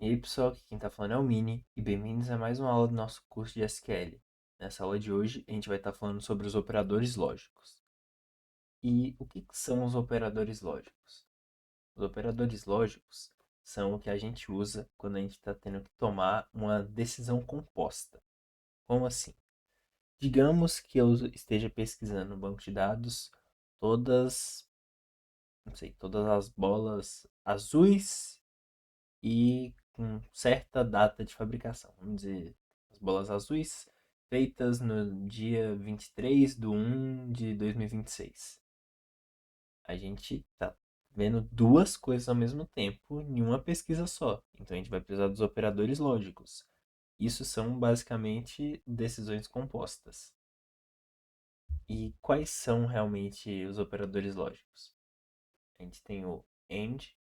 E aí pessoal, aqui quem tá falando é o Mini e bem-vindos a mais uma aula do nosso curso de SQL. Nessa aula de hoje a gente vai estar falando sobre os operadores lógicos. E o que são os operadores lógicos? Os operadores lógicos são o que a gente usa quando a gente está tendo que tomar uma decisão composta. Como assim? Digamos que eu esteja pesquisando no banco de dados todas, não sei, todas as bolas azuis e com certa data de fabricação. Vamos dizer, as bolas azuis feitas no dia 23/1/2026. A gente tá vendo duas coisas ao mesmo tempo em uma pesquisa só. Então a gente vai precisar dos operadores lógicos. Isso são basicamente decisões compostas. E quais são realmente os operadores lógicos? A gente tem o AND,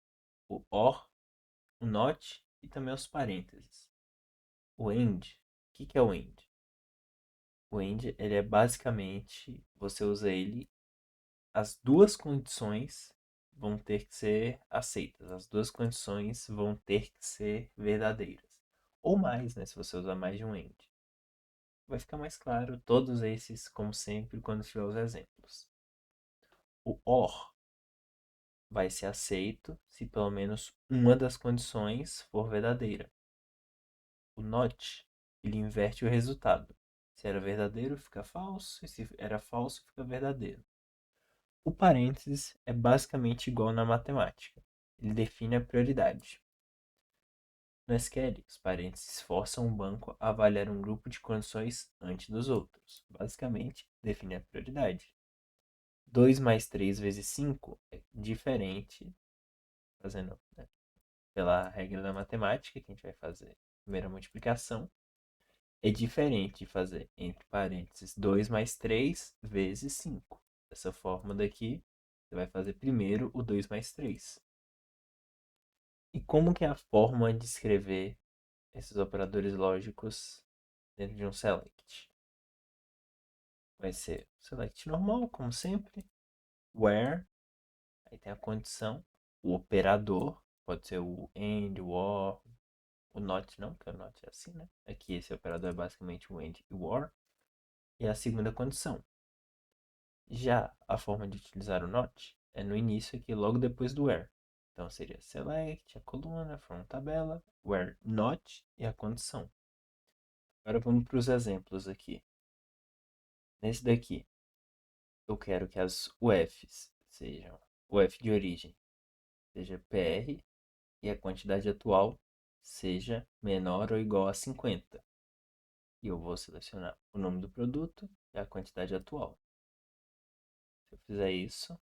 o OR, o NOT e também os parênteses. O AND, o que é o AND? O AND, ele é basicamente, você usa ele, as duas condições vão ter que ser aceitas, as duas condições vão ter que ser verdadeiras. Ou mais, né, se você usar mais de um AND. Vai ficar mais claro todos esses, como sempre, quando tiver os exemplos. O OR vai ser aceito se pelo menos uma das condições for verdadeira. O NOT, ele inverte o resultado. Se era verdadeiro, fica falso, e se era falso, fica verdadeiro. O parênteses é basicamente igual na matemática. Ele define a prioridade. No SQL, os parênteses forçam o banco a avaliar um grupo de condições antes dos outros. Basicamente, define a prioridade. 2 mais 3 vezes 5 é diferente, fazendo, né, pela regra da matemática, que a gente vai fazer a primeira multiplicação, é diferente de fazer entre parênteses 2 mais 3 vezes 5. Dessa forma daqui, você vai fazer primeiro o 2 mais 3. E como que é a forma de escrever esses operadores lógicos dentro de um select? Vai ser select normal, como sempre, where, aí tem a condição, o operador, pode ser o AND, o OR, o NOT não, porque o NOT é assim, né? Aqui esse operador é basicamente o AND e o OR, e a segunda condição. Já a forma de utilizar o not é no início aqui, logo depois do where. Então seria select, a coluna, from tabela, where not e a condição. Agora vamos para os exemplos aqui. Nesse daqui, eu quero que as UFs sejam, o F de origem seja PR e a quantidade atual seja menor ou igual a 50. E eu vou selecionar o nome do produto e a quantidade atual. Se eu fizer isso,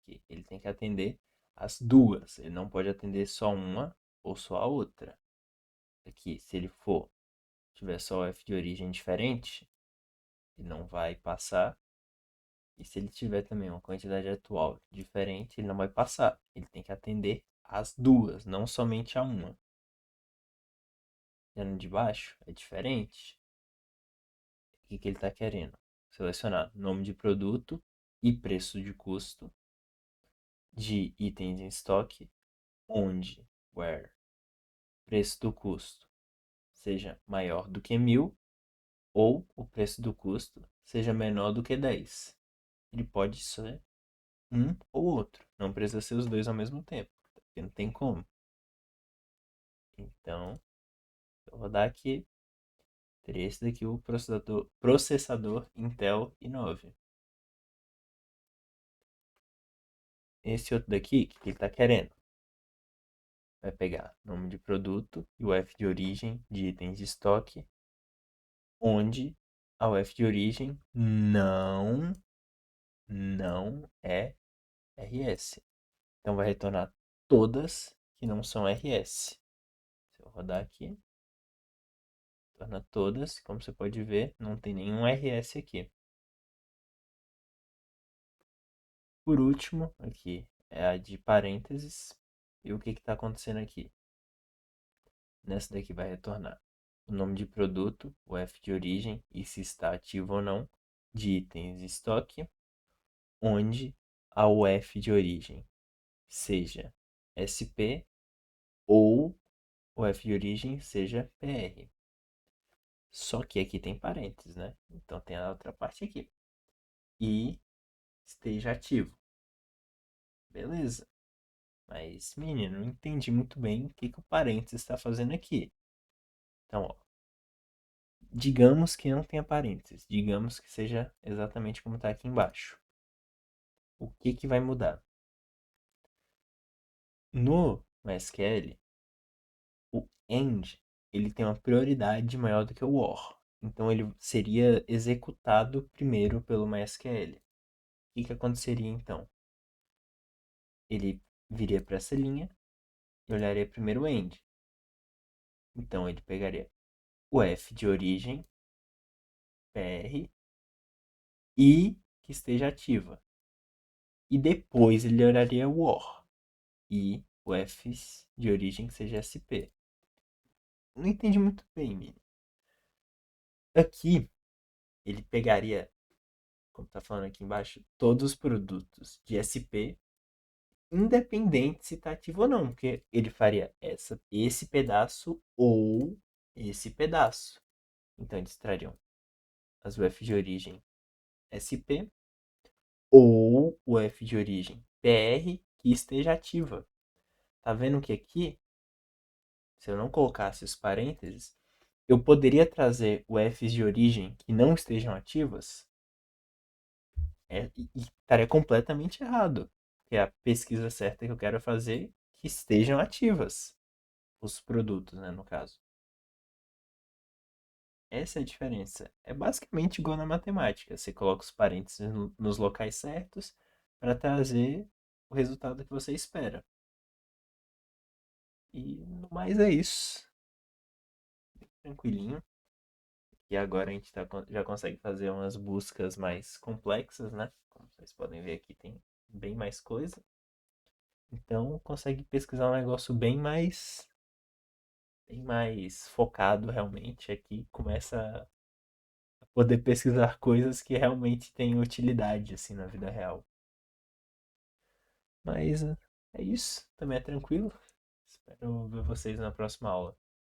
que ele tem que atender as duas. Ele não pode atender só uma ou só a outra. Aqui, se ele for tiver só o F de origem diferente, ele não vai passar. E se ele tiver também uma quantidade atual diferente, ele não vai passar. Ele tem que atender as duas, não somente a uma. Já no de baixo é diferente. O que ele está querendo? Selecionar nome de produto e preço de custo de itens em estoque, onde, where, preço do custo seja maior do que 1.000 ou o preço do custo seja menor do que 10. Ele pode ser um ou outro. Não precisa ser os dois ao mesmo tempo, porque não tem como. Então, eu vou dar aqui, teria esse daqui o processador Intel i9. Esse outro daqui, o que ele está querendo? Vai pegar nome de produto e o F de origem de itens de estoque, onde a UF de origem não é RS. Então vai retornar todas que não são RS. Se eu rodar aqui, torna todas, como você pode ver, não tem nenhum RS aqui. Por último, aqui é a de parênteses. E o que está acontecendo aqui? Nessa daqui vai retornar o nome de produto, o F de origem e se está ativo ou não, de itens de estoque, onde a UF de origem seja SP ou o f de origem seja PR. Só que aqui tem parênteses, né? Então tem a outra parte aqui. E esteja ativo. Beleza. Mas, menino, não entendi muito bem o que o parênteses está fazendo aqui. Então, ó, digamos que não tenha parênteses. Digamos que seja exatamente como está aqui embaixo. O que vai mudar? No MySQL, o end ele tem uma prioridade maior do que o or. Então ele seria executado primeiro pelo MySQL. O que aconteceria então? Ele viria para essa linha e olharia primeiro o end. Então ele pegaria o f de origem, PR, e que esteja ativa. E depois ele olharia o OR e o F de origem que seja SP. Não entendi muito bem, Mini. Aqui ele pegaria, como tá falando aqui embaixo, todos os produtos de SP, independente se tá ativo ou não, porque ele faria esse pedaço ou esse pedaço. Então eles trariam as UF de origem SP ou o F de origem PR que esteja ativa. Tá vendo que aqui, se eu não colocasse os parênteses, eu poderia trazer o F de origem que não estejam ativas e estaria completamente errado. Porque a pesquisa certa que eu quero fazer é que estejam ativas os produtos, né, no caso. Essa é a diferença. É basicamente igual na matemática. Você coloca os parênteses nos locais certos para trazer o resultado que você espera. E no mais é isso. Tranquilinho. E agora a gente já consegue fazer umas buscas mais complexas, né? Como vocês podem ver aqui, tem bem mais coisa. Então consegue pesquisar um negócio bem mais focado realmente. Aqui começa a poder pesquisar coisas que realmente têm utilidade assim na vida real. Mas é isso, também é tranquilo. Espero ver vocês na próxima aula.